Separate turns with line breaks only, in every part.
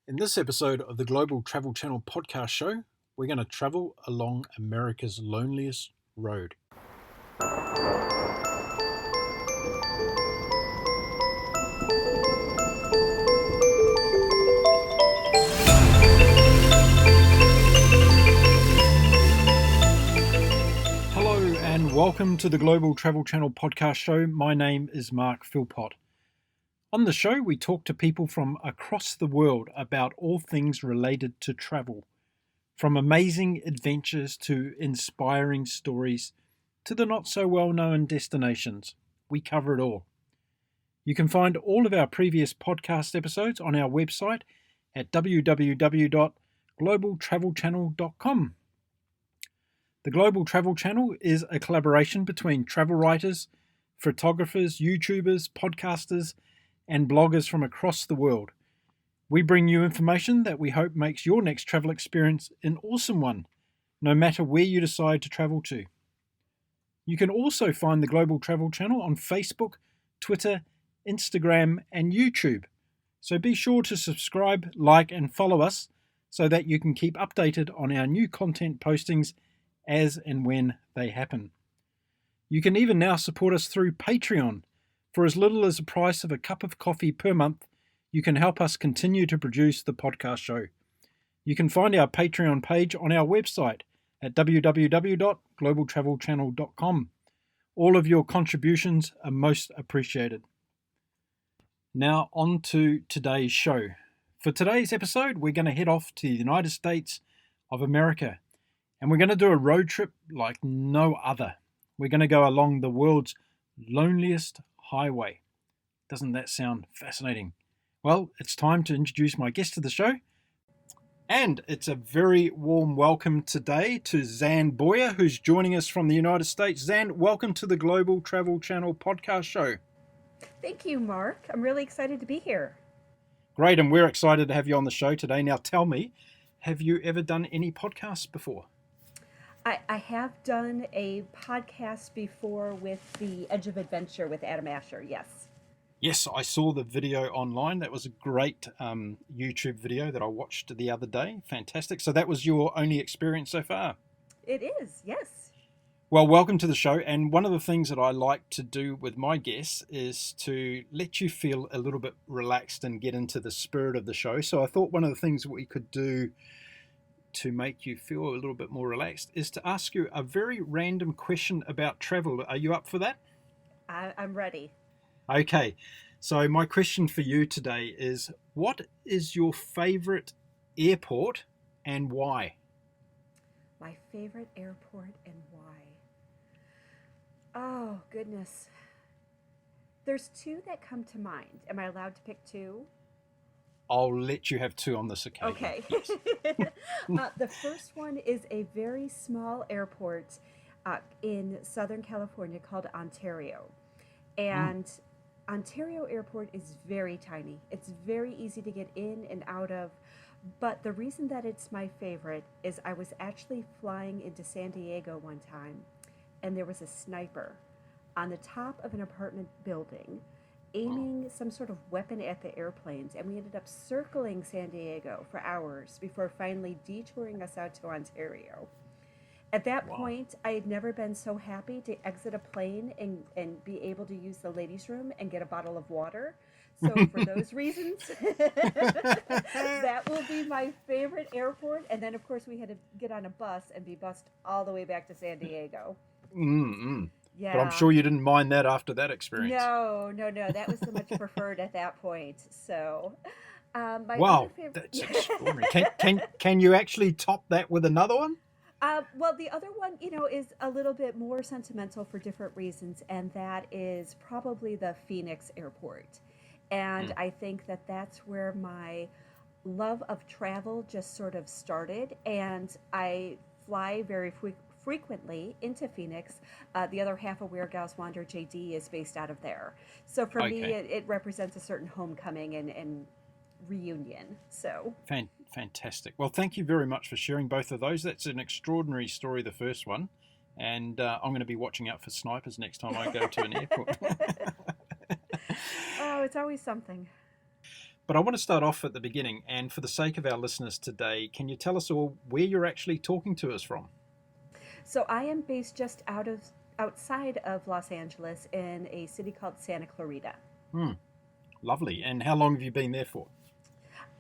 In this episode of the Global Travel Channel podcast show, we're going to travel along America's loneliest road. Hello and welcome to the Global Travel Channel podcast show. My name is Mark Philpott. On the show, we talk to people from across the world about all things related to travel, from amazing adventures to inspiring stories to the not so well known destinations. We cover it all. You can find all of our previous podcast episodes on our website at www.globaltravelchannel.com. The Global Travel Channel is a collaboration between travel writers, photographers, YouTubers, podcasters, and bloggers from across the world. We bring you information that we hope makes your next travel experience an awesome one, no matter where you decide to travel to. You can also find the Global Travel Channel on Facebook, Twitter, Instagram, and YouTube. So be sure to subscribe, like, and follow us so that you can keep updated on our new content postings as and when they happen. You can even now support us through Patreon. For as little as the price of a cup of coffee per month, you can help us continue to produce the podcast show. You can find our Patreon page on our website at www.globaltravelchannel.com. All of your contributions are most appreciated. Now on to today's show. For today's episode, we're going to head off to the United States of America, and we're going to do a road trip like no other. We're going to go along the world's loneliest highway. Doesn't that sound fascinating? Well, it's time to introduce my guest to the show. And it's a very warm welcome today to Zanne Baugher, who's joining us from the United States. Zanne, welcome to the Global Travel Channel podcast show.
Thank you, Mark. I'm really excited to be here.
Great, and we're excited to have you on the show today. Now tell me, have you ever done any podcasts before?
I have done a podcast before with The Edge of Adventure with Adam Asher, yes.
Yes, I saw the video online. That was a great YouTube video that I watched the other day. Fantastic. So that was your only experience so far?
It is, yes.
Well, welcome to the show. And one of the things that I like to do with my guests is to let you feel a little bit relaxed and get into the spirit of the show. So I thought one of the things we could do to make you feel a little bit more relaxed is to ask you a very random question about travel. Are you up for that?
I'm ready.
Okay, so my question for you today is, what is your favorite airport and why?
My favorite airport and why? Oh, goodness. There's two that come to mind. Am I allowed to pick two?
I'll let you have two on this occasion.
Okay.
Yes.
The first one is a very small airport in Southern California called Ontario. And Ontario Airport is very tiny. It's very easy to get in and out of. But the reason that it's my favorite is I was actually flying into San Diego one time, and there was a sniper on the top of an apartment building aiming some sort of weapon at the airplanes, and we ended up circling San Diego for hours before finally detouring us out to Ontario. At that point, I had never been so happy to exit a plane and be able to use the ladies' room and get a bottle of water. So for those reasons, that will be my favorite airport. And then, of course, we had to get on a bus and be bussed all the way back to San Diego. Yeah.
But I'm sure you didn't mind that after that experience.
No. That was so much preferred at that point. So,
wow, that's extraordinary. Can you actually top that with another one?
Well, the other one, is a little bit more sentimental for different reasons, and that is probably the Phoenix airport. And I think that that's where my love of travel just sort of started, and I fly very frequently into Phoenix. The other half of Where Gals Wander JD is based out of there. So for me, it represents a certain homecoming and reunion. So
fantastic. Well, thank you very much for sharing both of those. That's an extraordinary story, the first one. And I'm going to be watching out for snipers next time I go to an airport.
Oh, it's always something.
But I want to start off at the beginning, and for the sake of our listeners today, can you tell us all where you're actually talking to us from?
So I am based just outside of Los Angeles in a city called Santa Clarita.
Hmm, lovely. And how long have you been there for?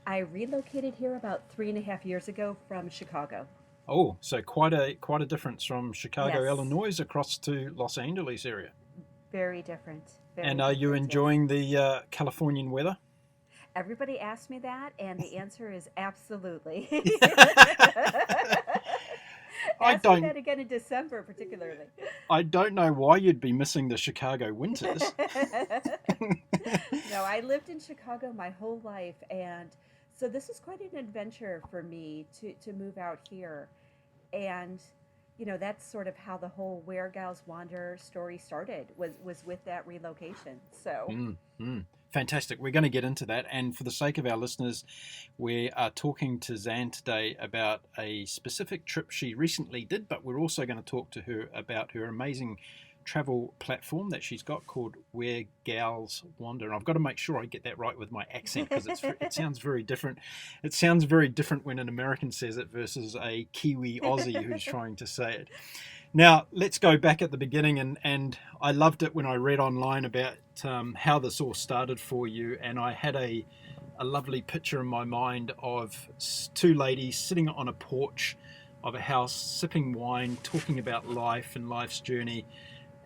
I relocated here about 3.5 years ago from Chicago.
Oh, so quite a difference from Chicago,
Yes,
Illinois, across to Los Angeles area.
very different.
And
Very
are you
different, yes.
enjoying the Californian weather?
Everybody asks me that, and the answer is absolutely.
I
Ask me
don't
that again in December, particularly.
I don't know why you'd be missing the Chicago winters.
No, I lived in Chicago my whole life, and so this was quite an adventure for me to move out here. And that's sort of how the whole Where Gals Wander story started, was with that relocation. So
Mm, mm. Fantastic. We're going to get into that. And for the sake of our listeners, we are talking to Zanne today about a specific trip she recently did, but we're also going to talk to her about her amazing travel platform that she's got called Where Gals Wander. And I've got to make sure I get that right with my accent because it sounds very different. It sounds very different when an American says it versus a Kiwi Aussie who's trying to say it. Now, let's go back at the beginning, and I loved it when I read online about how this all started for you, and I had a lovely picture in my mind of two ladies sitting on a porch of a house, sipping wine, talking about life and life's journey,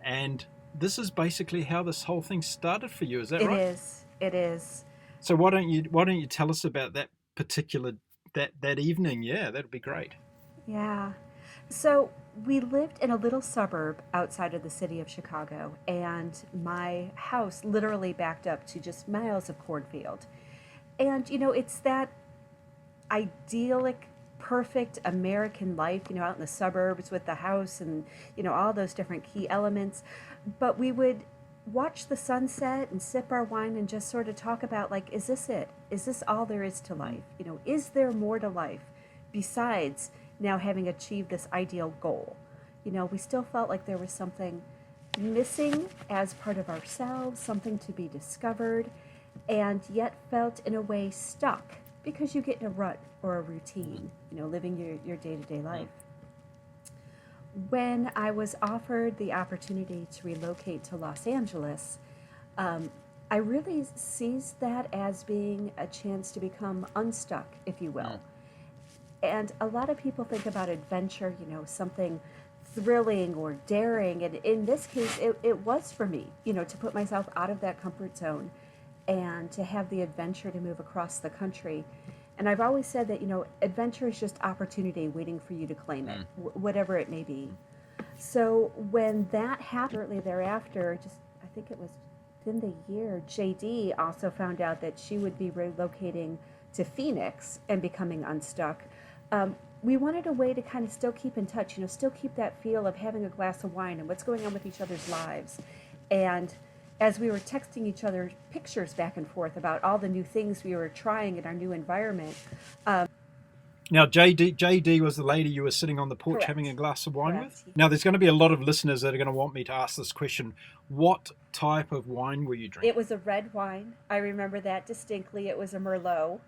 and this is basically how this whole thing started for you. Is that
it
right?
is. It is.
So why don't you tell us about that particular that evening? Yeah, that'd be great.
Yeah. So we lived in a little suburb outside of the city of Chicago, and my house literally backed up to just miles of cornfield. And it's that idyllic, perfect American life, out in the suburbs with the house and, all those different key elements. But we would watch the sunset and sip our wine and just sort of talk about, like, is this it? Is this all there is to life? Is there more to life besides now having achieved this ideal goal? We still felt like there was something missing as part of ourselves, something to be discovered, and yet felt in a way stuck because you get in a rut or a routine, living your day-to-day life. When I was offered the opportunity to relocate to Los Angeles, I really seized that as being a chance to become unstuck, if you will. And a lot of people think about adventure, something thrilling or daring. And in this case, it was for me, to put myself out of that comfort zone and to have the adventure to move across the country. And I've always said that, adventure is just opportunity waiting for you to claim it, whatever it may be. So when that happened shortly thereafter, I think it was within the year, JD also found out that she would be relocating to Phoenix and becoming unstuck. We wanted a way to kind of still keep in touch, still keep that feel of having a glass of wine and what's going on with each other's lives. And as we were texting each other pictures back and forth about all the new things we were trying in our new environment.
Now, JD was the lady you were sitting on the porch having a
Correct.
glass of wine
Correct.
with? Now, there's going to be a lot of listeners that are going to want me to ask this question. What type of wine were you drinking?
It was a red wine. I remember that distinctly. It was a Merlot.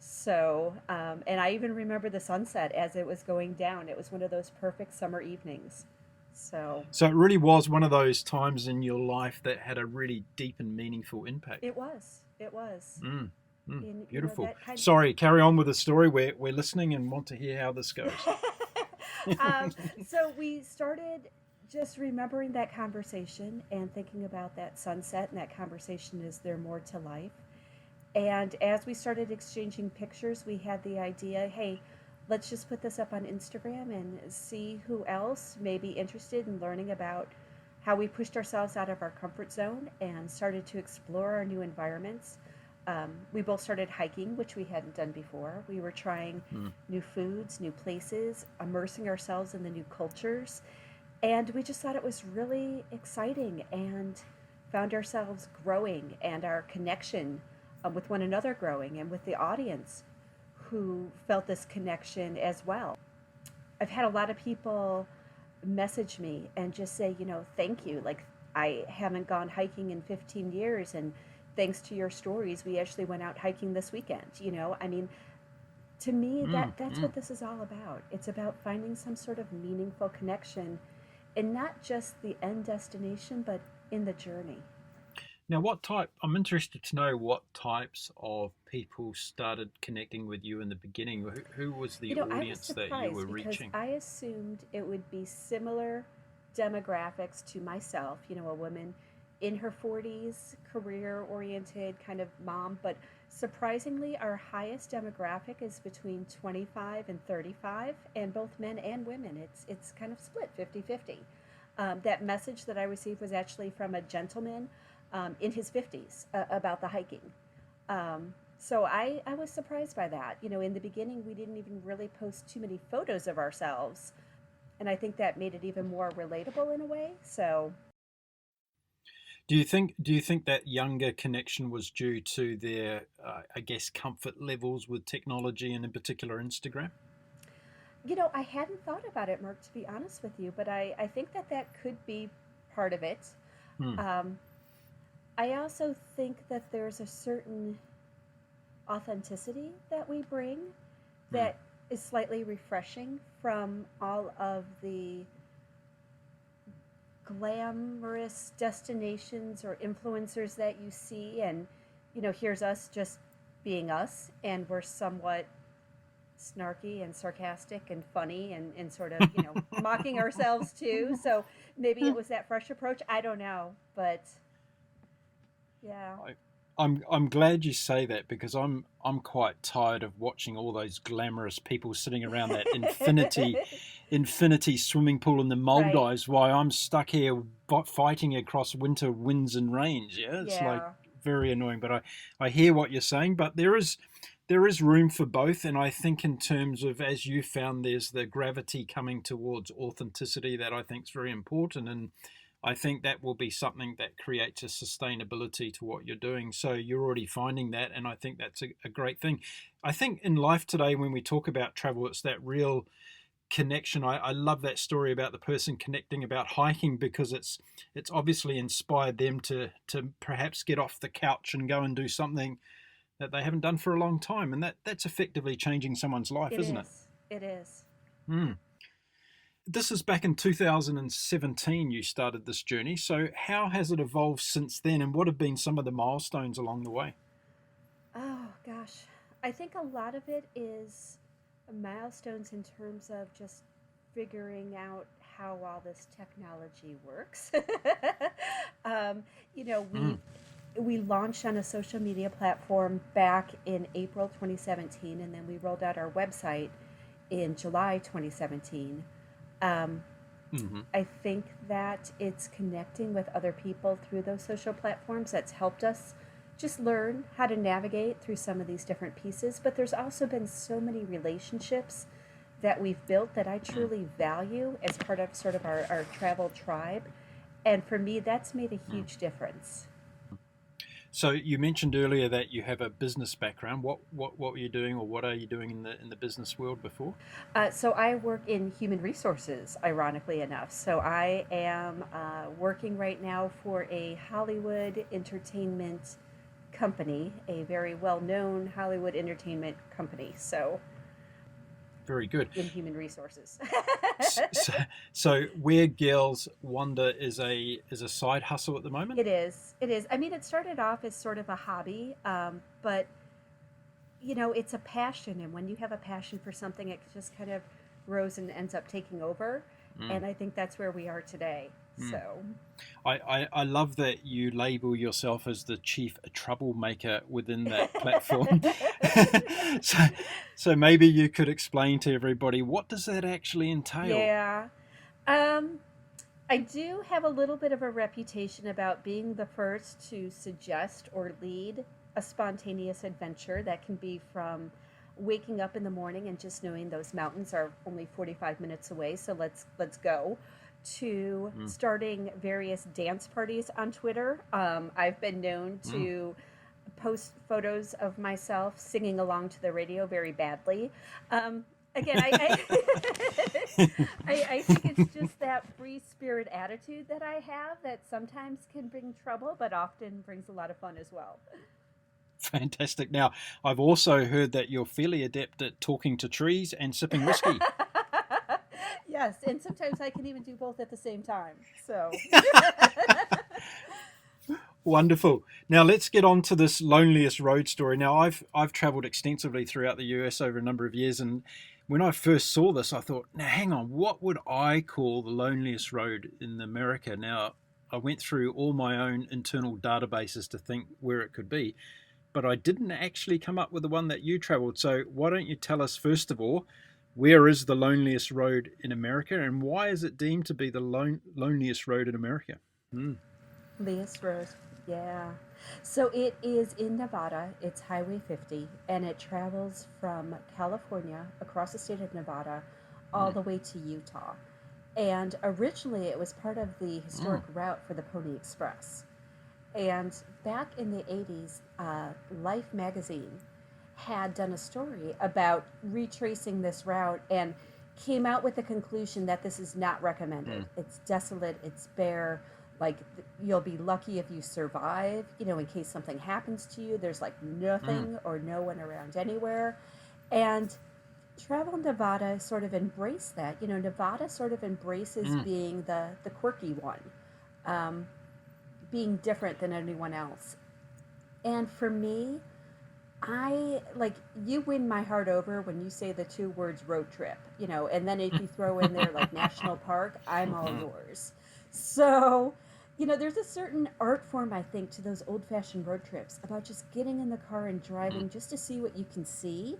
So, and I even remember the sunset as it was going down. It was one of those perfect summer evenings. So
it really was one of those times in your life that had a really deep and meaningful impact.
it was. It was.
Beautiful.
That kind
Sorry, carry on with the story. We're listening and want to hear how this goes.
So we started just remembering that conversation and thinking about that sunset and that conversation, is there more to life? And as we started exchanging pictures, we had the idea, hey, let's just put this up on Instagram and see who else may be interested in learning about how we pushed ourselves out of our comfort zone and started to explore our new environments. We both started hiking, which we hadn't done before. We were trying new foods, new places, immersing ourselves in the new cultures. And we just thought it was really exciting and found ourselves growing and our connection with one another growing, and with the audience who felt this connection as well. I've had a lot of people message me and just say, thank you. Like, I haven't gone hiking in 15 years, and thanks to your stories, we actually went out hiking this weekend. I mean, to me, that's what this is all about. It's about finding some sort of meaningful connection, and not just the end destination, but in the journey.
Now, I'm interested to know what types of people started connecting with you in the beginning. Who was the
I was
audience that you were
surprised because
reaching?
I assumed it would be similar demographics to myself, a woman in her 40s, career oriented kind of mom. But surprisingly, our highest demographic is between 25 and 35, and both men and women. It's kind of split 50-50. That message that I received was actually from a gentleman in his 50s about the hiking. So I was surprised by that. In the beginning, we didn't even really post too many photos of ourselves. And I think that made it even more relatable in a way. So,
Do you think that younger connection was due to their, I guess, comfort levels with technology and in particular Instagram?
I hadn't thought about it, Mark, to be honest with you, but I think that could be part of it.
Hmm.
Um, I also think that there's a certain authenticity that we bring
Hmm.
that is slightly refreshing from all of the glamorous destinations or influencers that you see. And here's us just being us, and we're somewhat snarky and sarcastic and funny, and sort of mocking ourselves too. So maybe it was that fresh approach, I don't know, but yeah.
I, I'm glad you say that because I'm quite tired of watching all those glamorous people sitting around that infinity swimming pool in the
Right.
Maldives while I'm stuck here fighting across winter winds and rains. Yeah, it's like
Yeah.
very annoying. But I hear what you're saying. But there is room for both, and I think in terms of, as you found, there's the gravity coming towards authenticity that I think is very important, and I think that will be something that creates a sustainability to what you're doing. So you're already finding that, and I think that's a great thing. I think in life today, when we talk about travel, it's that real connection. I love that story about the person connecting about hiking because it's obviously inspired them to perhaps get off the couch and go and do something that they haven't done for a long time, and that's effectively changing someone's life,
It
isn't it?
is. It is.
Mm. This is back in 2017 you started this journey. So how has it evolved since then, and what have been some of the milestones along the way?
Oh gosh, I think a lot of it is milestones in terms of just figuring out how all this technology works. um, you know, we
Mm.
we launched on a social media platform back in April 2017, and then we rolled out our website in July 2017. Um,
Hmm.
I think that it's connecting with other people through those social platforms that's helped us just learn how to navigate through some of these different pieces. But there's also been so many relationships that we've built that I
Mm.
truly value as part of sort of our travel tribe. And for me, that's made a
Mm.
huge difference.
So you mentioned earlier that you have a business background. What were you doing, or what are you doing in the business world before?
So I work in human resources, ironically enough. So I am working right now for a Hollywood entertainment company, a very well known Hollywood entertainment company. So
Very good.
in human resources.
So, so where girls wander is a side hustle at the moment.
It is. It is. I mean, it started off as sort of a hobby, but it's a passion, and when you have a passion for something, it just kind of grows and ends up taking over.
Mm.
And I think that's where we are today.
Mm.
So,
I love that you label yourself as the chief troublemaker within that platform. so, so maybe you could explain to everybody what does that actually entail?
yeah. Um, I do have a little bit of a reputation about being the first to suggest or lead a spontaneous adventure that can be from waking up in the morning and just knowing those mountains are only 45 minutes away, so let's go, to
Mm.
starting various dance parties on Twitter. I've been known
Mm.
to post photos of myself singing along to the radio very badly. Um, again, I think it's just that free spirit attitude that I have that sometimes can bring trouble, but often brings a lot of fun as well.
Fantastic. Now, I've also heard that you're fairly adept at talking to trees and sipping whiskey.
Yes, and sometimes I can even do both at the same time. So,
Wonderful. Now let's get on to this Loneliest Road story. Now I've travelled extensively throughout the US over a number of years, and when I first saw this, I thought, now hang on, what would I call the loneliest road in America? Now I went through all my own internal databases to think where it could be, but I didn't actually come up with the one that you travelled. So why don't you tell us first of all, where is the loneliest road in America, and why is it deemed to be the loneliest road in America?
Leas Rose, yeah. So it is in Nevada. It's Highway 50, and it travels from California across the state of Nevada all
Mm.
the way to Utah. And originally, it was part of the historic route for the Pony Express. And back in the 80s, Life magazine had done a story about retracing this route and came out with the conclusion that this is not recommended.
Mm.
It's desolate, it's bare. Like, you'll be lucky if you survive, in case something happens to you. There's like nothing or no one around anywhere. And Travel Nevada sort of embraced that. Nevada sort of embraces being the quirky one, being different than anyone else. And for me, I like you win my heart over when you say the two words road trip, and then if you throw in there like national park, I'm all yours. So, there's a certain art form, I think, to those old fashioned road trips about just getting in the car and driving just to see what you can see.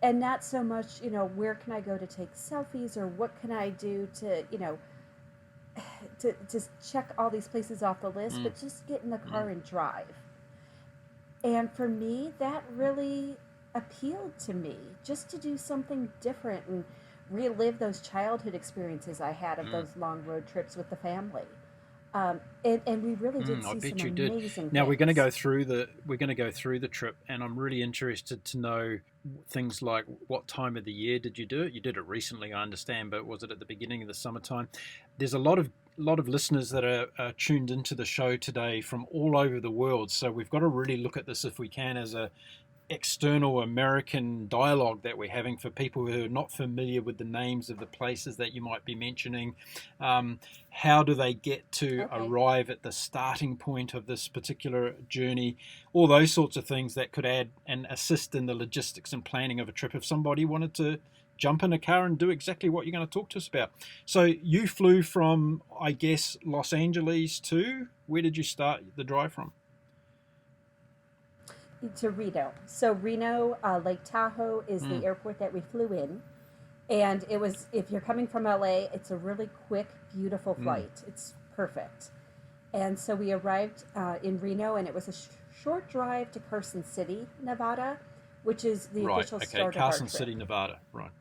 And not so much, where can I go to take selfies or what can I do to, to just check all these places off the list, but just get in the car and drive. And for me, that really appealed to me, just to do something different and relive those childhood experiences I had of those long road trips with the family. And we really did
I
see
bet
some
you did.
amazing
Now
things.
We're going to go through the trip, and I'm really interested to know things like what time of the year did you do it? You did it recently, I understand, but was it at the beginning of the summertime? There's a lot of listeners that are tuned into the show today from all over the world, so we've got to really look at this if we can as a external American dialogue that we're having for people who are not familiar with the names of the places that you might be mentioning. How do they get to arrive at the starting point of this particular journey? All those sorts of things that could add and assist in the logistics and planning of a trip if somebody wanted to jump in a car and do exactly what you're going to talk to us about. So you flew from, I guess, Los Angeles to, where did you start the drive from?
To Reno. So Reno, Lake Tahoe is the airport that we flew in. And it was, if you're coming from LA, it's a really quick, beautiful flight. It's perfect. And so we arrived in Reno, and it was a short drive to Carson City, Nevada, which is the official start of our trip.
Carson City, Nevada. Right.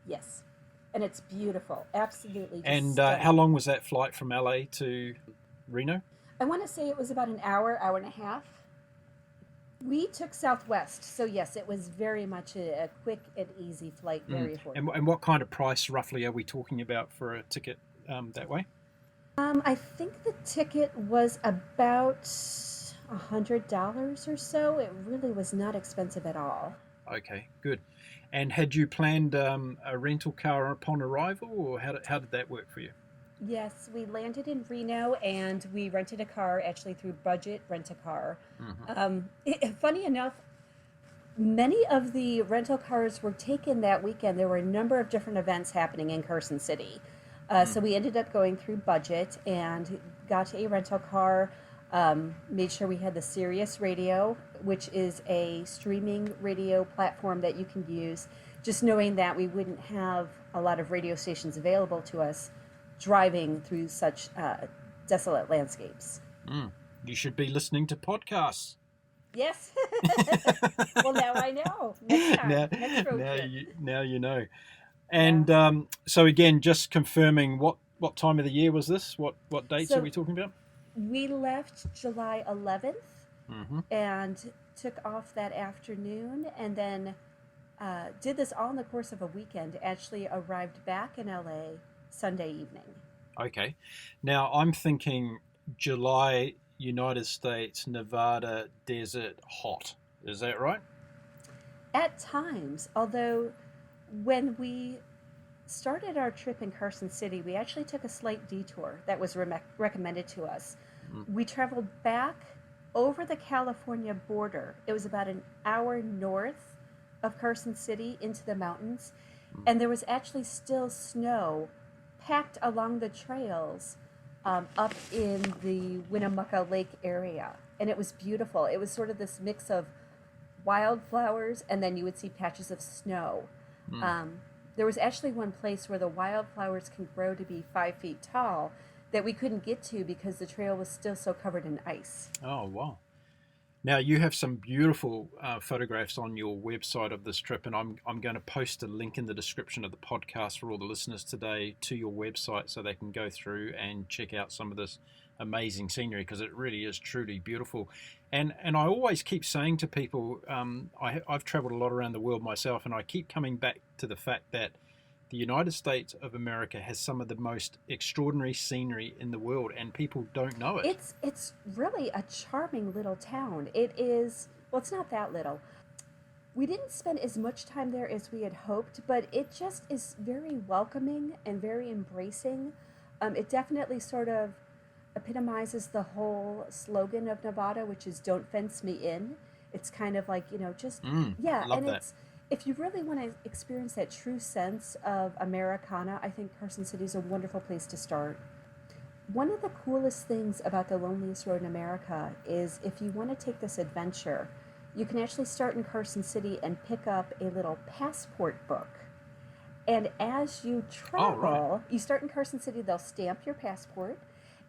Yes. And it's beautiful. Absolutely.
And how long was that flight from LA to Reno?
I want to say it was about an hour, hour and a half. We took Southwest, so yes, it was very much a quick and easy flight, very affordable.
And what kind of price roughly are we talking about for a ticket that way?
I think the ticket was about $100 or so. It really was not expensive at all.
Okay, good. And had you planned a rental car upon arrival, or how did that work for you?
Yes, we landed in Reno and we rented a car, actually through Budget Rent-A-Car. Funny enough, many of the rental cars were taken that weekend. There were a number of different events happening in Carson City. So we ended up going through Budget and got a rental car, made sure we had the Sirius radio, which is a streaming radio platform that you can use, just knowing that we wouldn't have a lot of radio stations available to us driving through such desolate landscapes.
You should be listening to podcasts.
Yes. Well, now I know. Next time. Next road trip.
Now you know. And so again, just confirming, what time of the year was this? What dates are we talking about?
We left July 11th and took off that afternoon, and then did this all in the course of a weekend. Actually arrived back in LA Sunday evening.
Okay. Now I'm thinking July, United States, Nevada, desert, hot. Is that right?
At times, although when we started our trip in Carson City, we actually took a slight detour that was recommended to us.
Mm.
We traveled back over the California border. It was about an hour north of Carson City into the mountains,
Mm.
and there was actually still snow packed along the trails up in the Winnemucca Lake area. And it was beautiful. It was sort of this mix of wildflowers, and then you would see patches of snow.
Mm.
There was actually one place where the wildflowers can grow to be 5 feet tall that we couldn't get to because the trail was still so covered in ice.
Oh, wow. Now you have some beautiful photographs on your website of this trip, and I'm going to post a link in the description of the podcast for all the listeners today to your website so they can go through and check out some of this amazing scenery, because it really is truly beautiful. And I always keep saying to people, I've traveled a lot around the world myself, and I keep coming back to the fact that the United States of America has some of the most extraordinary scenery in the world, and people don't know it.
It's really a charming little town. It is, well, it's not that little. We didn't spend as much time there as we had hoped, but it just is very welcoming and very embracing. It definitely sort of epitomizes the whole slogan of Nevada, which is "Don't fence me in." It's kind of like, just yeah,
Love
and
that.
it's, if you really want to experience that true sense of Americana, I think Carson City is a wonderful place to start. One of the coolest things about the Loneliest Road in America is if you want to take this adventure, you can actually start in Carson City and pick up a little passport book. And as you travel,
right.
you start in Carson City, they'll stamp your passport,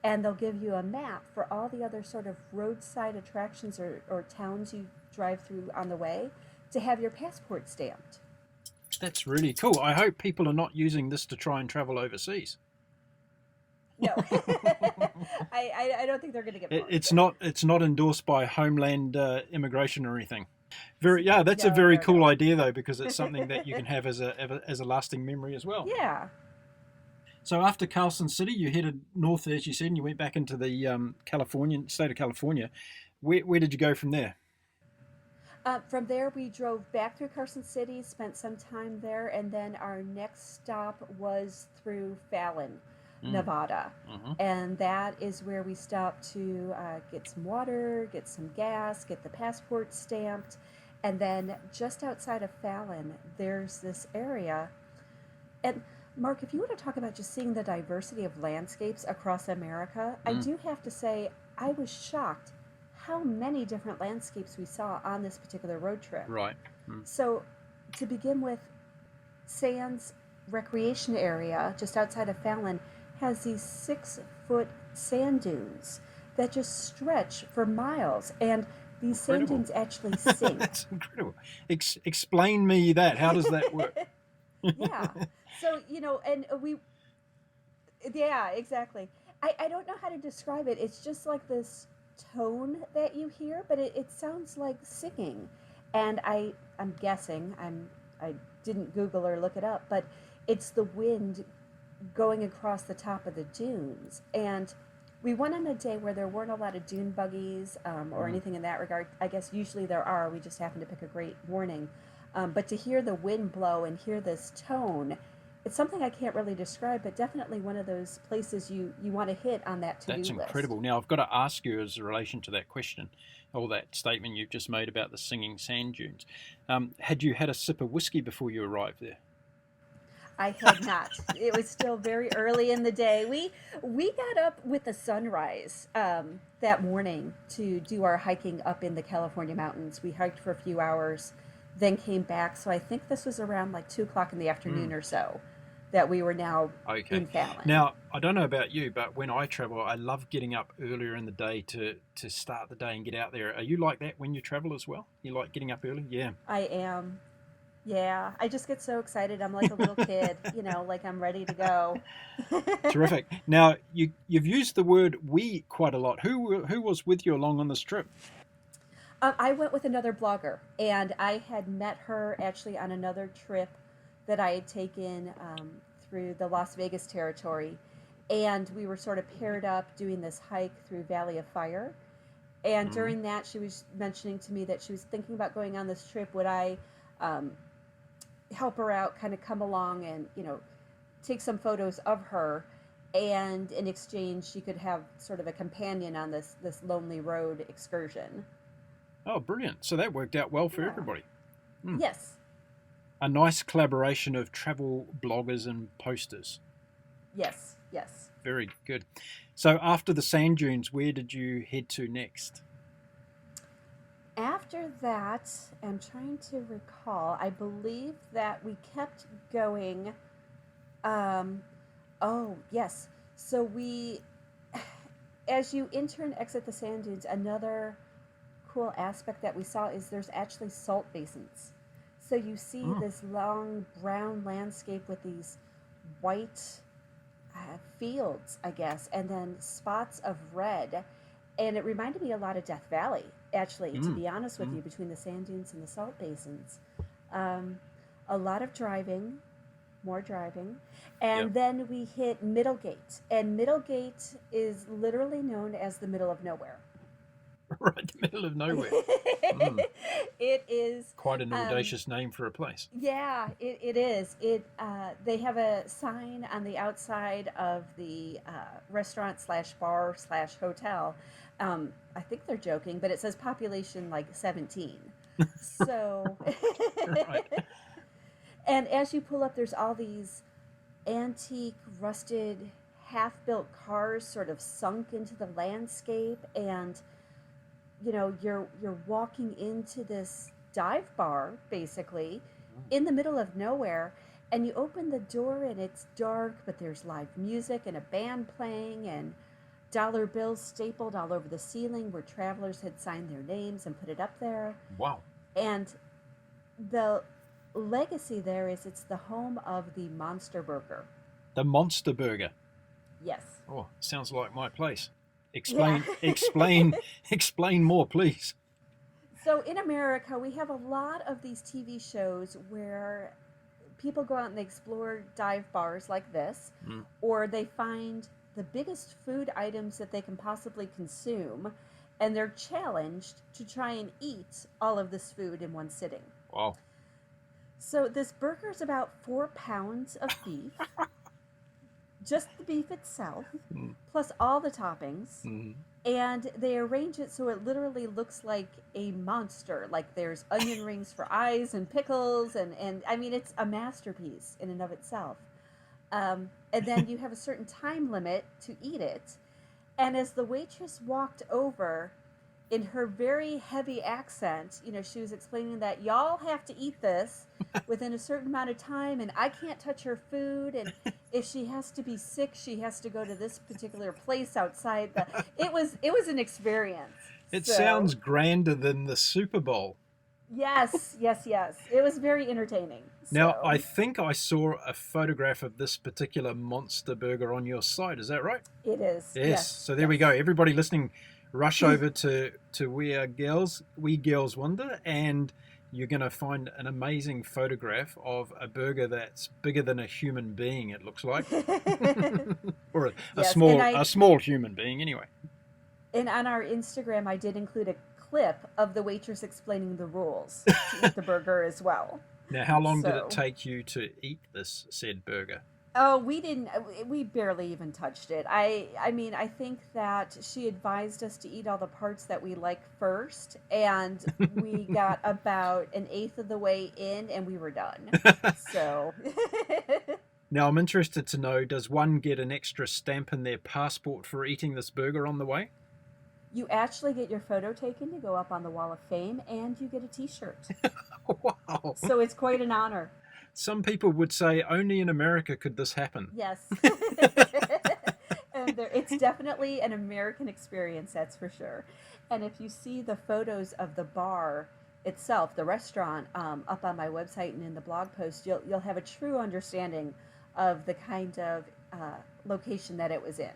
and they'll give you a map for all the other sort of roadside attractions or towns you drive through on the way to have your passport stamped.
That's really cool. I hope people are not using this to try and travel overseas.
No, I don't think they're going to get bored.
It's not endorsed by Homeland Immigration or anything. That's a
No,
very
no,
cool
no.
idea though, because it's something that you can have as a lasting memory as well.
Yeah.
So after Carson City, you headed north, as you said, and you went back into the state of California. Where did you go from there?
From there, we drove back through Carson City, spent some time there, and then our next stop was through Fallon, Nevada.
Mm-hmm.
And that is where we stopped to get some water, get some gas, get the passport stamped. And then just outside of Fallon, there's this area. And Mark, if you want to talk about just seeing the diversity of landscapes across America, I do have to say I was shocked how many different landscapes we saw on this particular road trip.
Right.
So, to begin with, Sands Recreation Area, just outside of Fallon, has these 6-foot sand dunes that just stretch for miles. And these sand dunes actually sink.
That's incredible. Explain me that. How does that work?
Yeah. So, yeah, exactly. I don't know how to describe it. It's just like this tone that you hear, but it sounds like singing. And I'm guessing, I didn't Google or look it up, but it's the wind going across the top of the dunes. And we went on a day where there weren't a lot of dune buggies or anything in that regard. I guess usually there are. We just happened to pick a great morning. But to hear the wind blow and hear this tone, it's something I can't really describe, but definitely one of those places you want to hit on that to-do list.
That's incredible. Now, I've got to ask you as a relation to that question, or that statement you've just made about the singing sand dunes. Had you had a sip of whiskey before you arrived there?
I had not. It was still very early in the day. We got up with the sunrise that morning to do our hiking up in the California mountains. We hiked for a few hours, then came back. So I think this was around like 2 o'clock in the afternoon or so that we were now in Fallon.
Now, I don't know about you, but when I travel, I love getting up earlier in the day to start the day and get out there. Are you like that when you travel as well? You like getting up early? Yeah.
I am. Yeah, I just get so excited. I'm like a little kid, like I'm ready to go.
Terrific. Now, you've used the word "we" quite a lot. Who was with you along on this trip?
I went with another blogger, and I had met her actually on another trip that I had taken through the Las Vegas territory. And we were sort of paired up doing this hike through Valley of Fire. And
Mm.
during that, she was mentioning to me that she was thinking about going on this trip. Would I um, help her out, kind of come along and, take some photos of her? And in exchange, she could have sort of a companion on this lonely road excursion.
Oh, brilliant. So that worked out well for
Yeah.
everybody. Mm.
Yes.
A nice collaboration of travel bloggers and posters.
Yes. Yes.
Very good. So after the sand dunes, where did you head to next?
After that, I'm trying to recall. I believe that we kept going. Um, oh, yes. So as you enter and exit the sand dunes, another cool aspect that we saw is there's actually salt basins. So you see
Mm.
this long brown landscape with these white fields, I guess, and then spots of red. And it reminded me a lot of Death Valley, actually, to
Mm.
be honest with
Mm.
you, between the sand dunes and the salt basins. Um, a lot of driving, more driving.
Yep.
And then we hit Middlegate. And Middlegate is literally known as the middle of nowhere.
Right in the middle of nowhere. Mm.
It is.
Quite an audacious name for a place.
Yeah, it is. They have a sign on the outside of the restaurant slash bar slash hotel. I think they're joking, but it says population like 17. So,
Right.
and as you pull up, there's all these antique, rusted, half-built cars sort of sunk into the landscape, and you're walking into this dive bar basically in the middle of nowhere, and you open the door and it's dark, but there's live music and a band playing and dollar bills stapled all over the ceiling where travelers had signed their names and put it up there.
Wow.
And the legacy there is it's the home of the Monster Burger.
The Monster Burger.
Yes.
Oh, sounds like my place.
Yeah.
Explain more, please.
So in America, we have a lot of these TV shows where people go out and they explore dive bars like this,
Mm.
or they find the biggest food items that they can possibly consume, and they're challenged to try and eat all of this food in one sitting.
Wow.
So this burger is about 4 pounds of beef, just the beef itself,
Mm.
plus all the toppings.
Mm.
And they arrange it so it literally looks like a monster. Like there's onion rings for eyes and pickles, and I mean, it's a masterpiece in and of itself. And then you have a certain time limit to eat it. And as the waitress walked over, in her very heavy accent, she was explaining that y'all have to eat this within a certain amount of time, and I can't touch her food, and if she has to be sick, she has to go to this particular place outside. It was an experience.
It
So,
sounds grander than the Super Bowl.
yes. It was very entertaining.
Now,
So,
I think I saw a photograph of this particular Monster Burger on your site. Is that right?
it is.
Yes. So there we go. Everybody listening, rush over to We Girls Wonder, and you're going to find an amazing photograph of a burger that's bigger than a human being. It looks like, or a
Yes,
small human being, anyway.
and on our Instagram, I did include a clip of the waitress explaining the rules to eat the burger as well.
Now, how long did
So-
it take you to eat this said burger?
Oh, we barely even touched it. I mean, I think that she advised us to eat all the parts that we like first, and we got about an eighth of the way in, and we were done. So,
Now, I'm interested to know, does one get an extra stamp in their passport for eating this burger on the way?
you actually get your photo taken to go up on the Wall of Fame, and you get a T-shirt.
Wow.
So it's quite an honor.
Some people would say only in America could this happen.
Yes. And it's definitely an American experience, that's for sure. And if you see the photos of the bar itself, the restaurant, up on my website and in the blog post, you'll have a true understanding of the kind of location that it was in.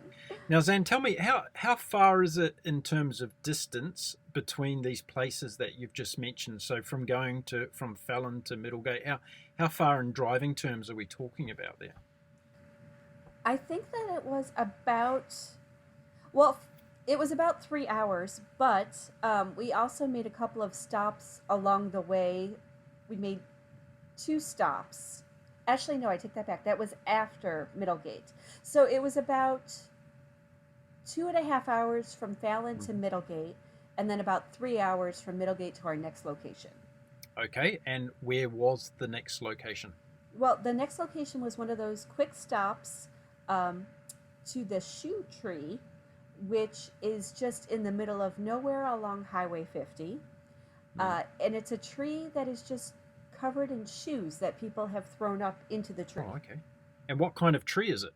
Now, Zan, tell me, how far is it in terms of distance between these places that you've just mentioned? So from from Fallon to Middlegate, how far in driving terms are we talking about there?
I think that it was about, well, it was about 3 hours, but we also made a couple of stops along the way. We made two stops. Actually, no, I take that back. That was after Middlegate. So it was about 2.5 hours from Fallon to Middlegate, and then about 3 hours from Middlegate to our next location.
Okay, and where was the next location?
Well, the next location was one of those quick stops to the shoe tree, which is just in the middle of nowhere along Highway 50. And it's a tree that is just covered in shoes that people have thrown up into the tree.
Oh, okay. And what kind of tree is it?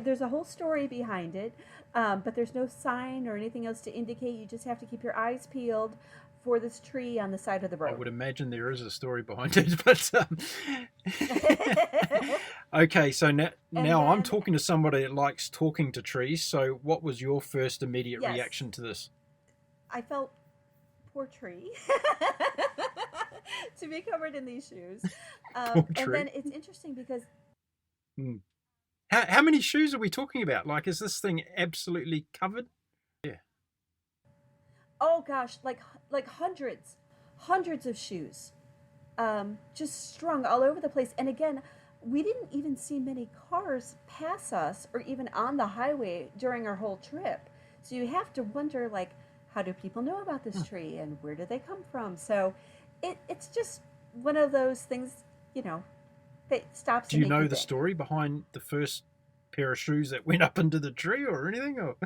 There's a whole story behind it, but there's no sign or anything else to indicate. You just have to keep your eyes peeled for this tree on the side of the road.
I would imagine there is a story behind it, but okay. So now
then,
I'm talking to somebody that likes talking to trees. So what was your first immediate reaction to this?
I felt poor tree to be covered in these shoes. And then it's interesting because
how many shoes are we talking about? Like, is this thing absolutely covered? Yeah.
Oh gosh, like hundreds of shoes, just strung all over the place. And again, we didn't even see many cars pass us or even on the highway during our whole trip. So you have to wonder, like, how do people know about this tree and where do they come from? So it's just one of those things, that stops.
Do you know the story behind the first pair of shoes that went up into the tree or anything? Or?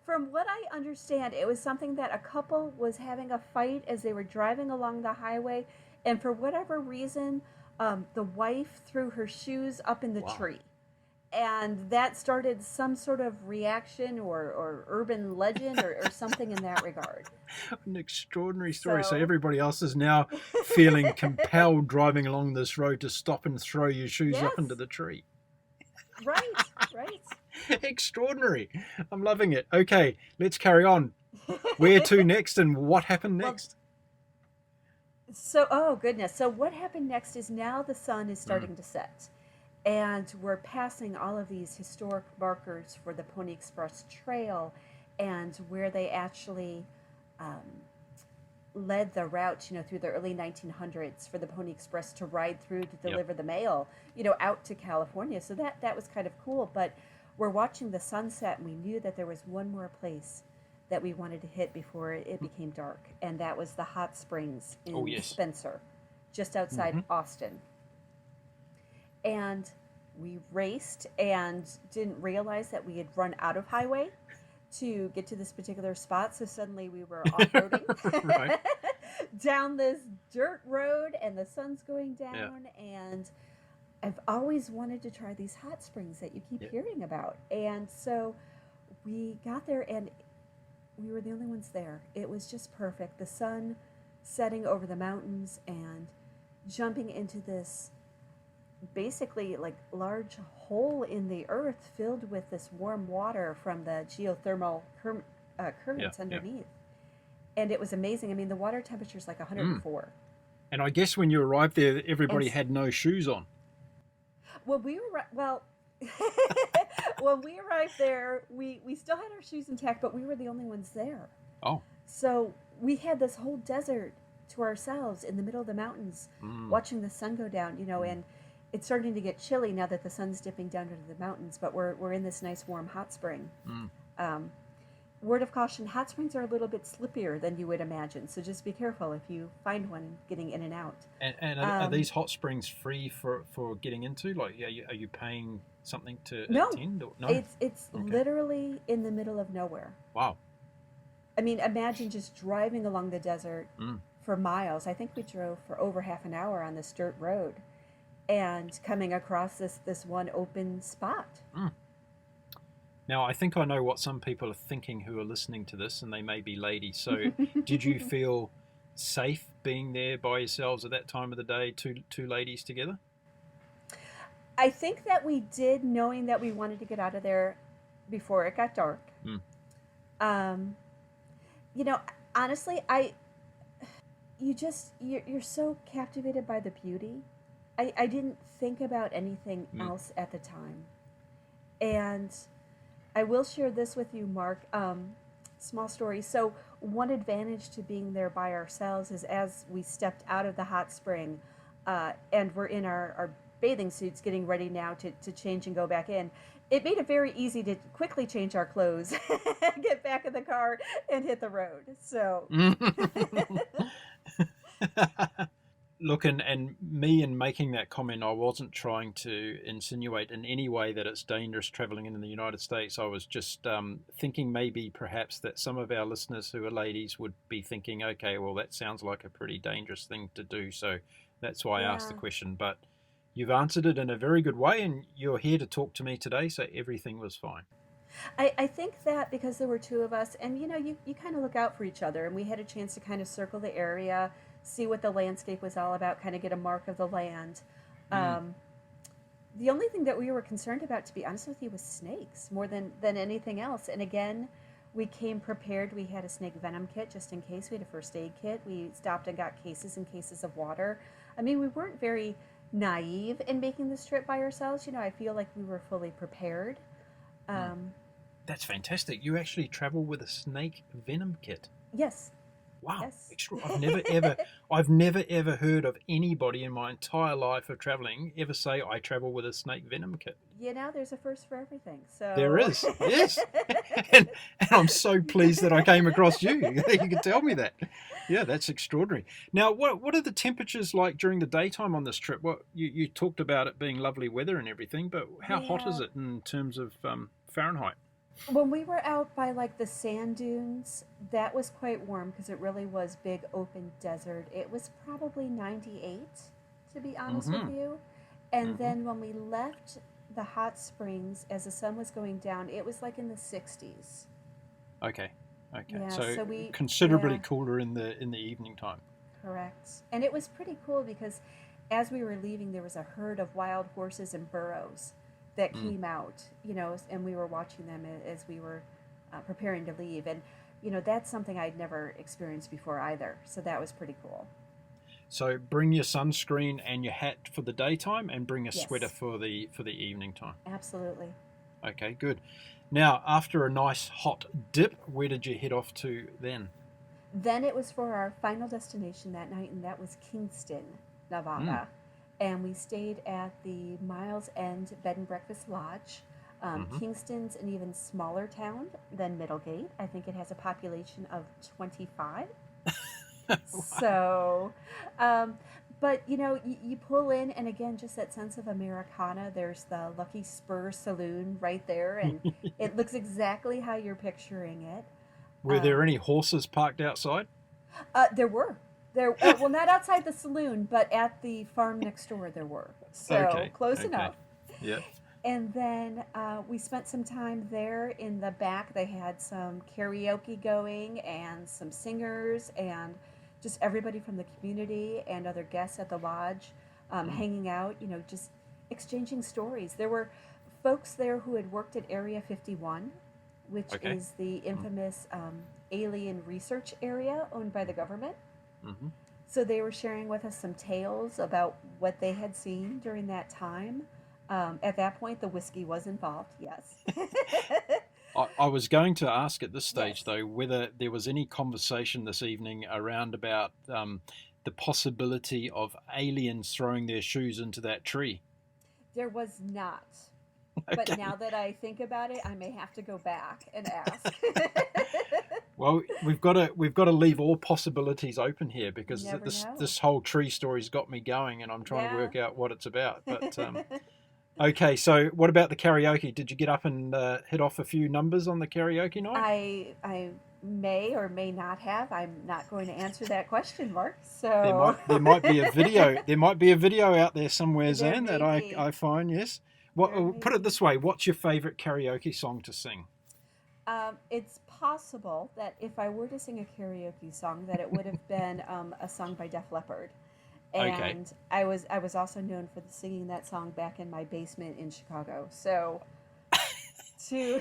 From what I understand, it was something that a couple was having a fight as they were driving along the highway, and for whatever reason, the wife threw her shoes up in the tree. And that started some sort of reaction or urban legend or something in that regard.
An extraordinary story. So everybody else is now feeling compelled driving along this road to stop and throw your shoes up into the tree.
Right.
Extraordinary. I'm loving it. Okay, let's carry on. Where to next and what happened next?
Oh goodness. So what happened next is now the sun is starting to set. And we're passing all of these historic markers for the Pony Express Trail and where they actually led the route, through the early 1900s for the Pony Express to ride through to deliver the mail, out to California. So that was kind of cool. But we're watching the sunset, and we knew that there was one more place that we wanted to hit before it became dark. And that was the hot springs in Spencer, just outside Austin. And we raced and didn't realize that we had run out of highway to get to this particular spot. So suddenly we were off-roading down this dirt road, and the sun's going down. And I've always wanted to try these hot springs that you keep hearing about. And so we got there, and we were the only ones there. It was just perfect. The sun setting over the mountains and jumping into this basically like large hole in the earth filled with this warm water from the geothermal currents underneath. And it was amazing. I mean, the water temperature is like 104.
And I guess when you arrived there, everybody had no shoes on.
When we arrived there, we still had our shoes intact, but we were the only ones there.
Oh.
So we had this whole desert to ourselves in the middle of the mountains, watching the sun go down, and it's starting to get chilly now that the sun's dipping down into the mountains, but we're in this nice warm hot spring. Word of caution, hot springs are a little bit slippier than you would imagine, so just be careful if you find one getting in and out.
And are these hot springs free for getting into? Like, are you paying something to attend? Or, no,
it's literally in the middle of nowhere.
Wow.
I mean, imagine just driving along the desert for miles. I think we drove for over half an hour on this dirt road and coming across this one open spot.
Now, I think I know what some people are thinking who are listening to this, and they may be ladies. So did you feel safe being there by yourselves at that time of the day, two ladies together?
I think that we did, knowing that we wanted to get out of there before it got dark.
Mm.
Um, you know, honestly, you're so captivated by the beauty. I didn't think about anything
Mm.
else at the time. And I will share this with you, Mark. Small story. So, one advantage to being there by ourselves is as we stepped out of the hot spring and we're in our bathing suits getting ready now to change and go back in, it made it very easy to quickly change our clothes, get back in the car, and hit the road. So,
Look, and me in making that comment, I wasn't trying to insinuate in any way that it's dangerous traveling in the United States. I was just thinking maybe perhaps that some of our listeners who are ladies would be thinking, okay, well, that sounds like a pretty dangerous thing to do. So that's why I asked the
yeah.
question. But you've answered it in a very good way, and you're here to talk to me today, so everything was fine.
I think that because there were two of us, and you kind of look out for each other, and we had a chance to kind of circle the area, see what the landscape was all about, kind of get a mark of the land.
Mm.
Um, the only thing that we were concerned about, to be honest with you, was snakes more than anything else. And again, we came prepared. We had a snake venom kit just in case. We had a first aid kit. We stopped and got cases and cases of water. I mean, we weren't very naive in making this trip by ourselves. I feel like we were fully prepared.
Mm.
Um,
That's fantastic. You actually travel with a snake venom kit.
yes,
Wow,
yes.
extra! I've never ever heard of anybody in my entire life of traveling ever say I travel with a snake venom kit.
There's a first for everything.
There
So,
is, yes, and I'm so pleased that I came across you. You can tell me that. Yeah, that's extraordinary. Now, what are the temperatures like during the daytime on this trip? What you talked about it being lovely weather and everything, but how hot is
yeah,
it in terms of Fahrenheit?
when we were out by like the sand dunes, that was quite warm because it really was big open desert. It was probably 98, to be honest with
Mm-hmm.
you. And
Mm-hmm.
then when we left the hot springs as the sun was going down, it was like in the 60s.
Okay. Okay.
Yeah,
So
so
considerably
yeah,
cooler in the evening time.
correct. And it was pretty cool because as we were leaving, there was a herd of wild horses and burros that
Mm.
came out, and we were watching them as we were preparing to leave. And, that's something I'd never experienced before either. So that was pretty cool.
So bring your sunscreen and your hat for the daytime, and bring a sweater
Yes,
for the evening time.
absolutely.
Okay, good. Now, after a nice hot dip, where did you head off to then?
Then it was for our final destination that night, and that was Kingston,
Mm.
Nevada. And we stayed at the Miles End Bed and Breakfast Lodge.
Mm-hmm.
Kingston's an even smaller town than Middlegate. I think it has a population of 25.
Wow.
So, um, but you pull in, and again, just that sense of Americana. There's the Lucky Spur Saloon right there, and it looks exactly how you're picturing it.
Were there
Um,
any horses parked outside?
there were. Well, not outside the saloon, but at the farm next door there were. So
Okay,
close
okay.
enough.
Yep.
And then we spent some time there in the back. They had some karaoke going and some singers and just everybody from the community and other guests at the lodge
Mm.
hanging out, just exchanging stories. There were folks there who had worked at Area 51, which
Okay.
is the
Mm.
infamous alien research area owned by the government.
Mm-hmm.
So they were sharing with us some tales about what they had seen during that time. At that point, the whiskey was involved, yes.
I was going to ask at this stage,
Yes,
though, whether there was any conversation this evening around about the possibility of aliens throwing their shoes into that tree.
there was not. But
Okay.
now that I think about it, I may have to go back and ask.
Well, we've got to leave all possibilities open here,
You
because
never
this
know.
this whole tree story's got me going, and I'm trying to
Yeah.
work out what it's about. But okay, so what about the karaoke? Did you get up and hit off a few numbers on the karaoke night?
I may or may not have. I'm not going to answer that question, Mark.
There
So
might there might be a video there might be a video out there somewhere,
there
Zan, that
may be.
I find. Yes. What
There may
put it
be.
this way? What's your favorite karaoke song to sing?
It's possible that if I were to sing a karaoke song, that it would have been a song by Def Leppard.
Okay.
And I was also known for singing that song back in my basement in Chicago. So to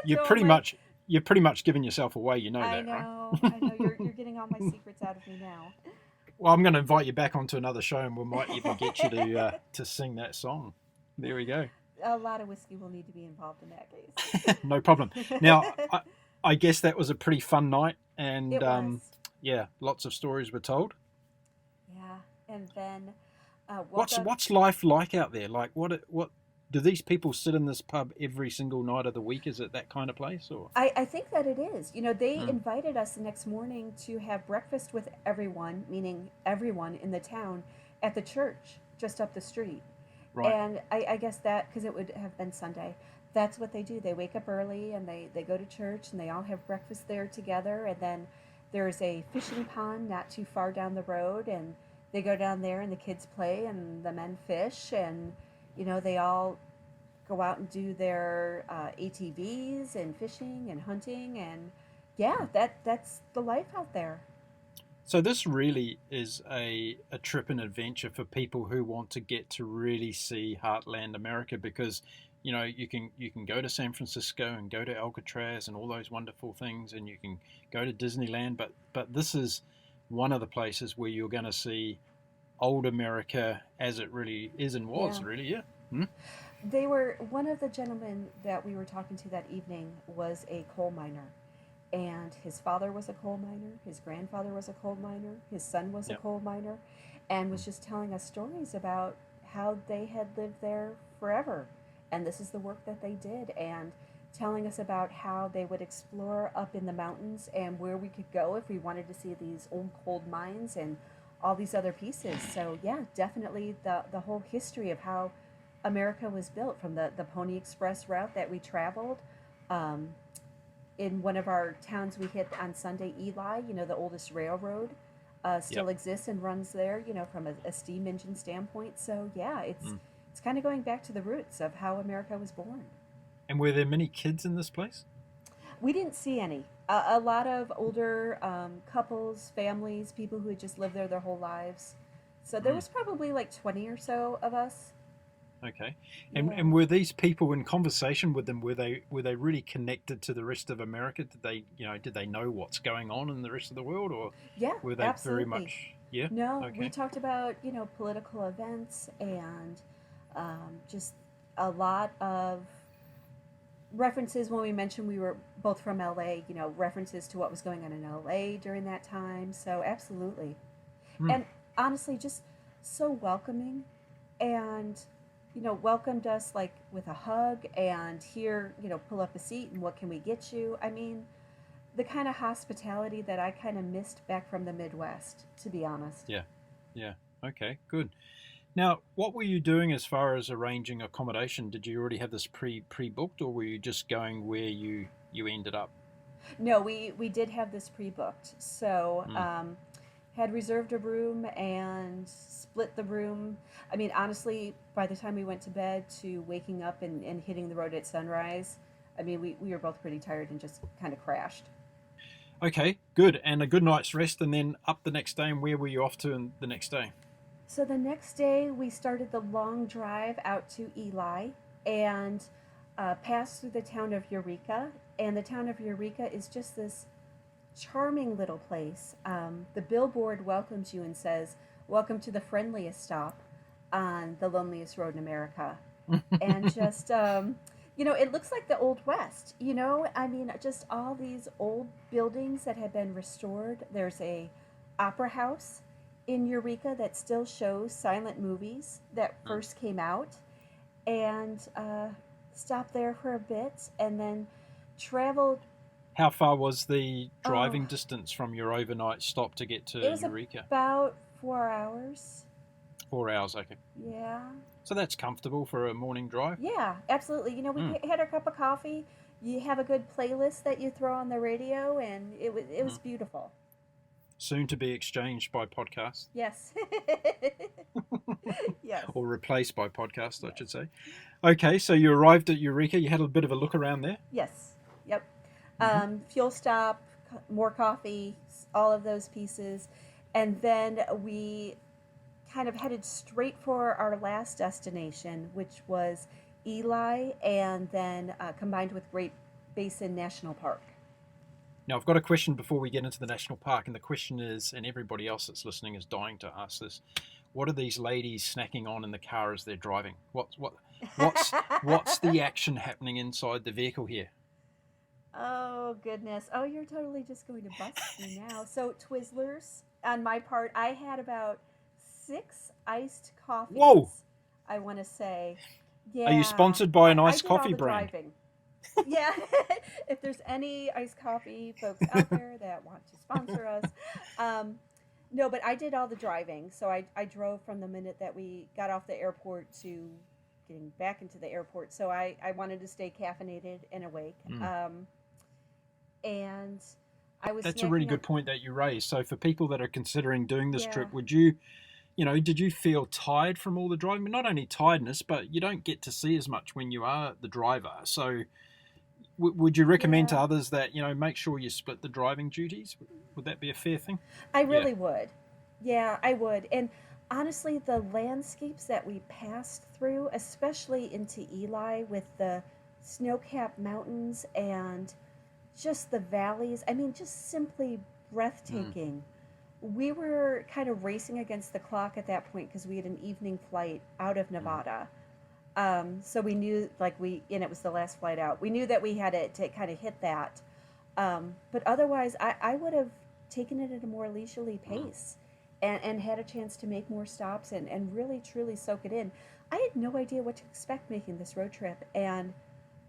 You're
to all
pretty
my
much you're pretty much giving yourself away. You know
I
that, right?
know, I know you're getting all my secrets out of me now.
Well, I'm going to invite you back onto another show, and we might even get you to sing that song. There we go.
A lot of whiskey will need to be involved in that
No problem. Now,
case.
I guess that was a pretty fun night, and
It was.
yeah, lots of stories were told.
Yeah. And then woke
What's
up.
what's life like out there? Like, what do these people sit in this pub every single night of the week? Is it that kind of place, or?
I think that it is. They
Mm,
invited us the next morning to have breakfast with everyone, meaning everyone in the town, at the church just up the street.
right.
And I guess that, because it would have been Sunday, that's what they do. They wake up early and they go to church and they all have breakfast there together. And then there's a fishing pond not too far down the road. And they go down there and the kids play and the men fish. And, they all go out and do their ATVs and fishing and hunting. And yeah, that's the life out there.
So this really is a trip and adventure for people who want to get to really see Heartland America, because you can go to San Francisco and go to Alcatraz and all those wonderful things, and you can go to Disneyland, but this is one of the places where you're going to see old America as it really is and
Yeah.
was, really. Yeah. Hmm?
One of the gentlemen that we were talking to that evening was a coal miner. And his father was a coal miner, his grandfather was a coal miner, his son was a
Yep.
coal miner, and was just telling us stories about how they had lived there forever. And this is the work that they did, and telling us about how they would explore up in the mountains and where we could go if we wanted to see these old coal mines and all these other pieces. So, yeah, definitely the whole history of how America was built, from the Pony Express route that we traveled. Um, in one of our towns we hit on Sunday, Eli, the oldest railroad,
Yep.
still exists and runs there, from a steam engine standpoint. So yeah, it's
Mm.
it's kind of going back to the roots of how America was born.
And were there many kids in this place?
We didn't see any. A lot of older couples, families, people who had just lived there their whole lives. So there
Mm.
was probably like 20 or so of us.
Okay. And
Yeah.
and were these people in conversation with them? Were they really connected to the rest of America? Did they know what's going on in the rest of the world, or
Yeah,
were they very
absolutely.
much? Yeah.
No, we
Okay.
talked about, political events and just a lot of references when we mentioned we were both from LA, references to what was going on in LA during that time. So, absolutely.
Mm.
And honestly, just so welcoming, and, welcomed us like with a hug, and here, pull up a seat and what can we get you? I mean, the kind of hospitality that I kind of missed back from the Midwest, to be honest.
Yeah. Yeah. Okay. Good. Now, what were you doing as far as arranging accommodation? Did you already have this pre-booked, or were you just going where you ended up?
No, we did have this pre-booked. So,
Mm.
had reserved a room and split the room. I mean, honestly, by the time we went to bed to waking up and hitting the road at sunrise, I mean, we were both pretty tired and just kind of crashed.
Okay. Good. And a good night's rest, and then up the next day. And where were you off to the next day?
So the next day, we started the long drive out to Eli and passed through the town of Eureka. And the town of Eureka is just this charming little place. The billboard welcomes you and says, "Welcome to the friendliest stop on the loneliest road in America." And just, it looks like the Old West. I mean, just all these old buildings that have been restored. There's a opera house in Eureka that still shows silent movies that
Mm.
first came out, and stopped there for a bit, and then traveled.
How far was the
Oh,
driving distance from your overnight stop to get to
it was
Eureka?
about 4 hours.
4 hours, okay.
Yeah,
So that's comfortable for a morning drive.
yeah, absolutely.
Mm,
We had our cup of coffee. You have a good playlist that you throw on the radio, and it was
mm.
beautiful.
Soon to be exchanged by podcast,
Yes. Yes.
or replaced by podcast, I
Yes.
should say. Okay, so you arrived at Eureka. You had a bit of a look around there.
Yes. Yep.
Hmm.
Fuel stop, more coffee, all of those pieces, and then we kind of headed straight for our last destination, which was Ely, and then combined with Great Basin National Park.
Now, I've got a question before we get into the national park, and the question is, and everybody else that's listening is dying to ask this: what are these ladies snacking on in the car as they're driving? What's the action happening inside the vehicle here?
Oh, goodness. Oh, you're totally just going to bust me now. So, Twizzlers, on my part, I had about 6 iced
Whoa!
coffees, I want to say.
Are you
Yeah,
sponsored by an
I
iced
did all
coffee
the
brand?
driving. Yeah, if there's any iced coffee folks out there that want to sponsor us. Um, no, but I did all the driving. So I drove from the minute that we got off the airport to getting back into the airport. So I wanted to stay caffeinated and awake.
Mm.
And I was
That's a really
snacking on,
good point that you raised. So for people that are considering doing this
yeah.
trip, would you, did you feel tired from all the driving? Not only tiredness, but you don't get to see as much when you are the driver. So would you recommend to
Yeah,
others that, make sure you split the driving duties? Would that be a fair thing?
I
Yeah.
really would. Yeah, I would. And honestly, the landscapes that we passed through, especially into Ely with the snow capped mountains and just the valleys, I mean, just simply
Mm.
breathtaking. We were kind of racing against the clock at that point because we had an evening flight out of
Mm.
Nevada. So we knew, and it was the last flight out. We knew that we had to kind of hit that. But otherwise, I would have taken it at a more leisurely
Mm.
pace and had a chance to make more stops and really truly soak it in. I had no idea what to expect making this road trip, and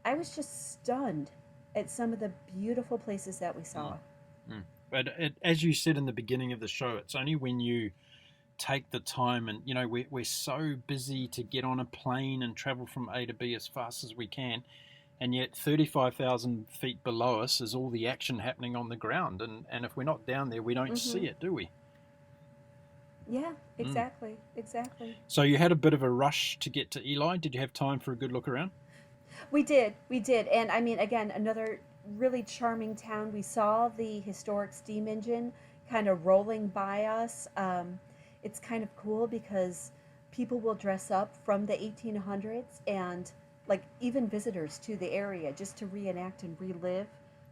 I was just stunned at some of the beautiful places that we
Mm.
saw.
Mm. But as you said in the beginning of the show, it's only when you take the time and, we're so busy to get on a plane and travel from A to B as fast as we can. And yet 35,000 feet below us is all the action happening on the ground. And if we're not down there, we don't
Mm-hmm.
see it, do we?
Yeah,
Mm.
exactly, exactly.
So you had a bit of a rush to get to Ely. Did you have time for a good look around?
We did. And I mean, again, another really charming town. We saw the historic steam engine kind of rolling by us. It's kind of cool because people will dress up from the 1800s and like even visitors to the area just to reenact and relive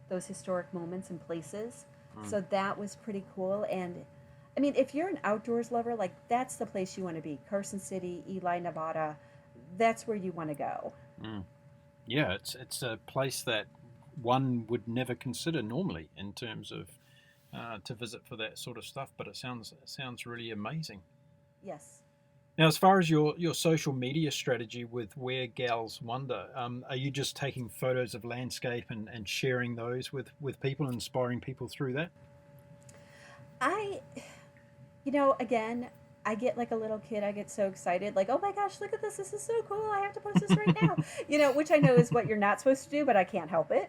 those historic moments and places.
Mm.
So that was pretty cool. And I mean, if you're an outdoors lover, like that's the place you want to be. Carson City, Ely, Nevada, that's where you want to go.
Mm. Yeah, it's a place that one would never consider normally in terms of to visit for that sort of stuff. But it sounds really amazing.
Yes.
Now, as far as your social media strategy with Where Gals Wonder, are you just taking photos of landscape and sharing those with people, inspiring people through that?
I, again, I get like a little kid. I get so excited, like, oh my gosh, look at this. This is so cool. I have to post this right now. Which I know is what you're not supposed to do, but I can't help it.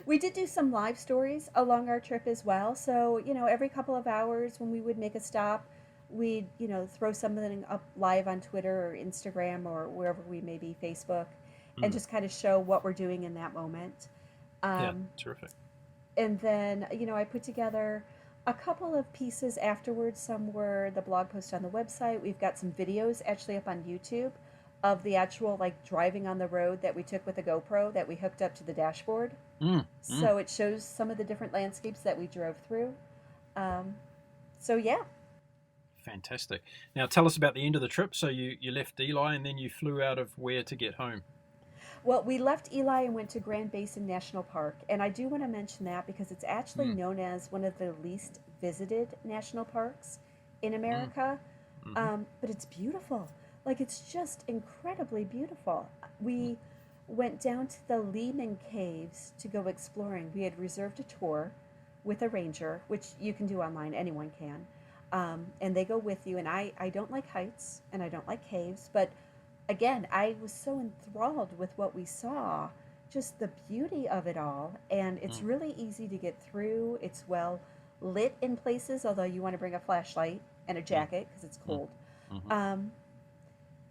We did do some live stories along our trip as well. So, every couple of hours when we would make a stop, we'd, throw something up live on Twitter or Instagram or wherever we may be, Facebook, and
Mm.
just kind of show what we're doing in that moment.
Yeah,
Um,
terrific.
and then I put together a couple of pieces afterwards. Some were the blog post on the website. We've got some videos actually up on YouTube of the actual like driving on the road that we took with a GoPro that we hooked up to the dashboard.
Mm. Mm.
So it shows some of the different landscapes that we drove through. um, so yeah.
Fantastic. Now, tell us about the end of the trip. So you left Ely and then you flew out of Where to get home?
Well, we left Ely and went to Grand Basin National Park. And I do want to mention that because it's actually
Mm.
known as one of the least visited national parks in
Mm.
America.
Mm-hmm.
But it's beautiful. Like, it's just incredibly beautiful. We went down to the Lehman Caves to go exploring. We had reserved a tour with a ranger, which you can do online, anyone can. And they go with you. And I don't like heights and I don't like caves, but again, I was so enthralled with what we saw, just the beauty of it all. And it's
Mm.
really easy to get through. It's well lit in places, although you want to bring a flashlight and a
Mm.
jacket because it's
Mm.
cold.
Mm-hmm.
Um,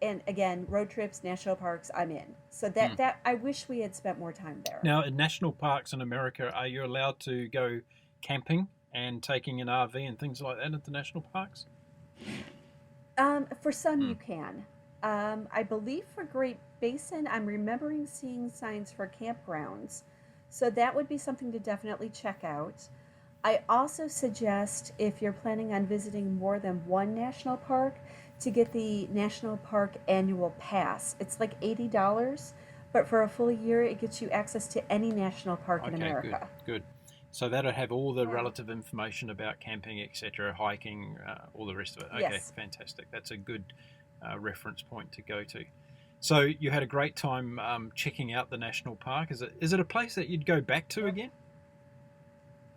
and again, road trips, national parks, I'm in. So
Mm.
that I wish we had spent more time there.
Now, in national parks in America, are you allowed to go camping and taking an RV and things like that at the national parks?
For some,
Hmm.
you can. I believe for Great Basin, I'm remembering seeing signs for campgrounds. So that would be something to definitely check out. I also suggest if you're planning on visiting more than one national park to get the national park annual pass. It's like $80, but for a full year, it gets you access to any national park in
Okay, good,
America.
good. So that'll have all the
Yeah.
relative information about camping, etc., hiking, all the rest of it. Okay,
Yes.
fantastic. That's a good reference point to go to. So you had a great time checking out the national park. Is it a place that you'd go back to again?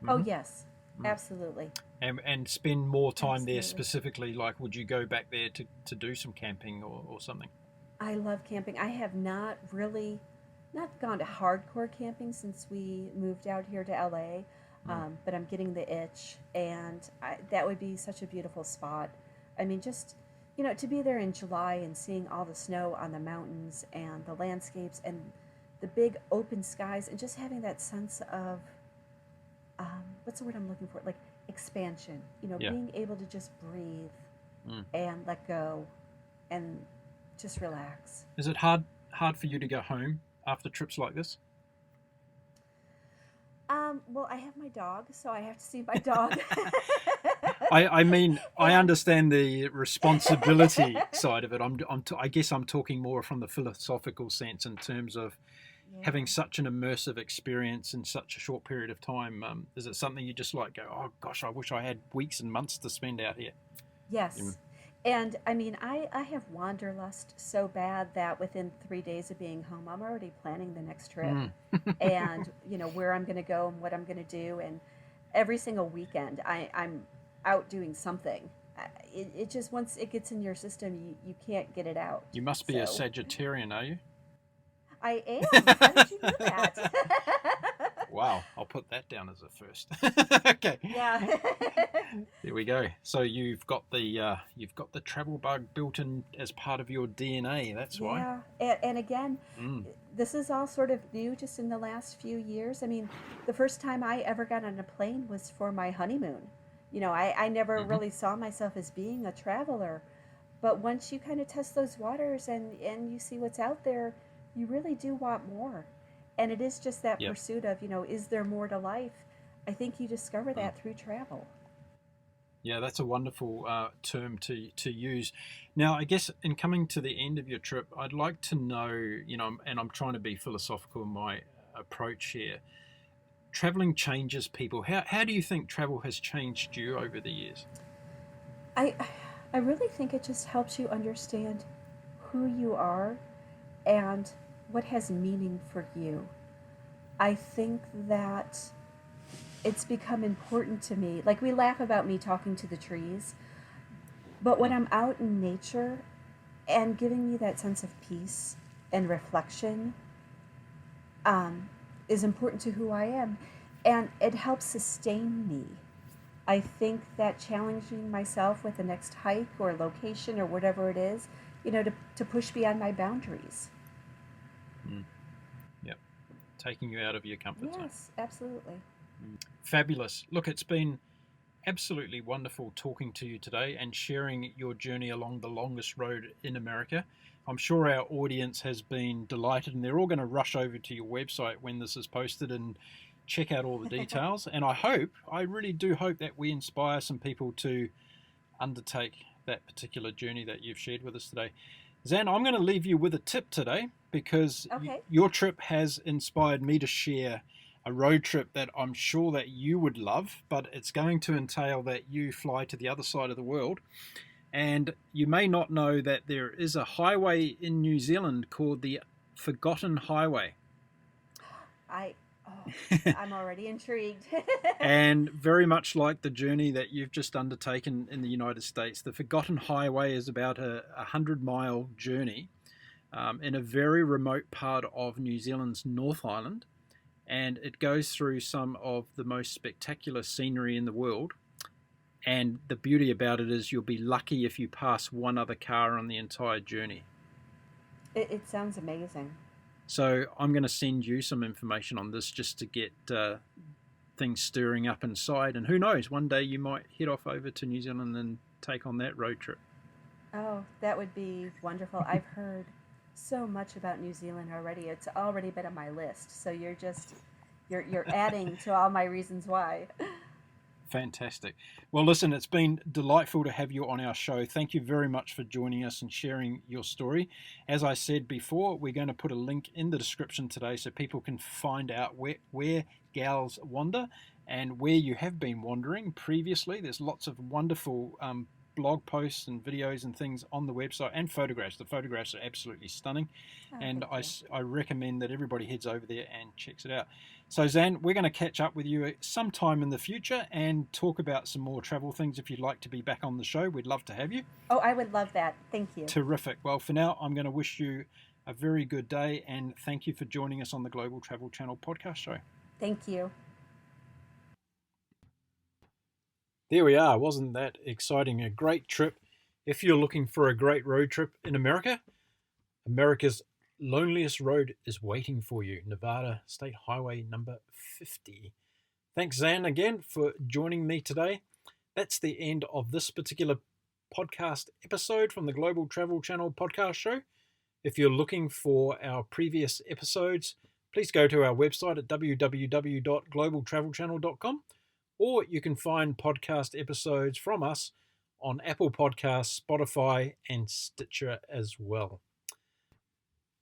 Oh,
Mm-hmm.
yes.
Mm.
Absolutely.
And spend more time there
Absolutely.
specifically? Like, would you go back there to do some camping or something?
I love camping. I have not really not gone to hardcore camping since we moved out here to LA,
Mm.
but I'm getting the itch, and that would be such a beautiful spot. I mean, just to be there in July and seeing all the snow on the mountains and the landscapes and the big open skies, and just having that sense of what's the word I'm looking for? Like expansion.
Yeah.
Being able to just breathe
Mm.
and let go and just relax.
Is it hard for you to go home after trips like this?
Well, I have my dog, so I have to see my dog.
I mean, I
and
understand the responsibility side of it. I guess I'm talking more from the philosophical sense in terms of having
yeah,
such an immersive experience in such a short period of time. Is it something you just like go, oh gosh, I wish I had weeks and months to spend out here? Mm.
yes. And I mean, I have wanderlust so bad that within 3 days of being home, I'm already planning the next trip
Mm.
and, where I'm going to go and what I'm going to do. And every single weekend, I'm out doing something. It just, once it gets in your system, you can't get it out.
You must be a
So
Sagittarian, are you?
I am. How did you know that?
Wow, I'll put that down as a first. Okay,
Yeah.
there we go. So you've got the travel bug built in as part of your DNA. That's why.
Yeah. And again,
Mm.
this is all sort of new just in the last few years. I mean, the first time I ever got on a plane was for my honeymoon. I never
Hmm.
really saw myself as being a traveler. But once you kind of test those waters and you see what's out there, you really do want more. And it is just that
Yep.
pursuit of, is there more to life? I think you discover
Mm.
that through travel.
Yeah, that's a wonderful term to use. Now, I guess in coming to the end of your trip, I'd like to know, and I'm trying to be philosophical in my approach here. Traveling changes people. How do you think travel has changed you over the years?
I I really think it just helps you understand who you are and what has meaning for you. I think that it's become important to me. Like we laugh about me talking to the trees, but when
Mm.
I'm out in nature and giving me that sense of peace and reflection, um, is important to who I am, and it helps sustain me. I think that challenging myself with the next hike or location or whatever it is, to push beyond my boundaries.
Mm. Yep. Taking you out of your comfort zone.
Yes, absolutely.
Fabulous. Look, it's been absolutely wonderful talking to you today and sharing your journey along the longest road in America. I'm sure our audience has been delighted and they're all going to rush over to your website when this is posted and check out all the details. And I really do hope that we inspire some people to undertake that particular journey that you've shared with us today. Zan, I'm going to leave you with a tip today because
Okay.
your trip has inspired me to share a road trip that I'm sure that you would love, but it's going to entail that you fly to the other side of the world. And you may not know that there is a highway in New Zealand called the Forgotten Highway.
I oh, I'm already intrigued.
And very much like the journey that you've just undertaken in the United States, the Forgotten Highway is about a 100-mile journey in a very remote part of New Zealand's North Island. And it goes through some of the most spectacular scenery in the world. And the beauty about it is you'll be lucky if you pass one other car on the entire journey.
It sounds amazing.
So I'm going to send you some information on this just to get things stirring up inside. And who knows, one day you might head off over to New Zealand and take on that road trip.
Oh, that would be wonderful. I've heard so much about New Zealand already. It's already been on my list. So you're adding to all my reasons why.
Fantastic. Well, listen, it's been delightful to have you on our show. Thank you very much for joining us and sharing your story. As I said before, we're going to put a link in the description today so people can find out where gals wander and where you have been wandering previously. There's lots of wonderful blog posts and videos and things on the website, and photographs. The photographs are absolutely stunning.
Oh,
And
thank you.
I recommend that everybody heads over there and checks it out. So, Zanne, we're going to catch up with you sometime in the future and talk about some more travel things. If you'd like to be back on the show, we'd love to have you.
Oh, I would love that. Thank you.
Terrific. Well, for now, I'm going to wish you a very good day, and thank you for joining us on the Global Travel Channel podcast show.
Thank you.
There we are. Wasn't that exciting? A great trip. If you're looking for a great road trip in America, America's Loneliest Road is waiting for you. Nevada State Highway number 50. Thanks, Zanne, again for joining me today. That's the end of this particular podcast episode from the Global Travel Channel podcast show. If you're looking for our previous episodes, please go to our website at www.globaltravelchannel.com, or you can find podcast episodes from us on Apple Podcasts, Spotify, and Stitcher as well.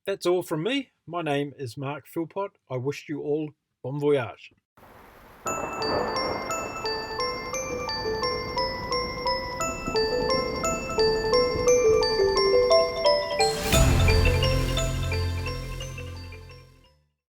That's all from me. My name is Mark Philpott. I wish you all bon voyage.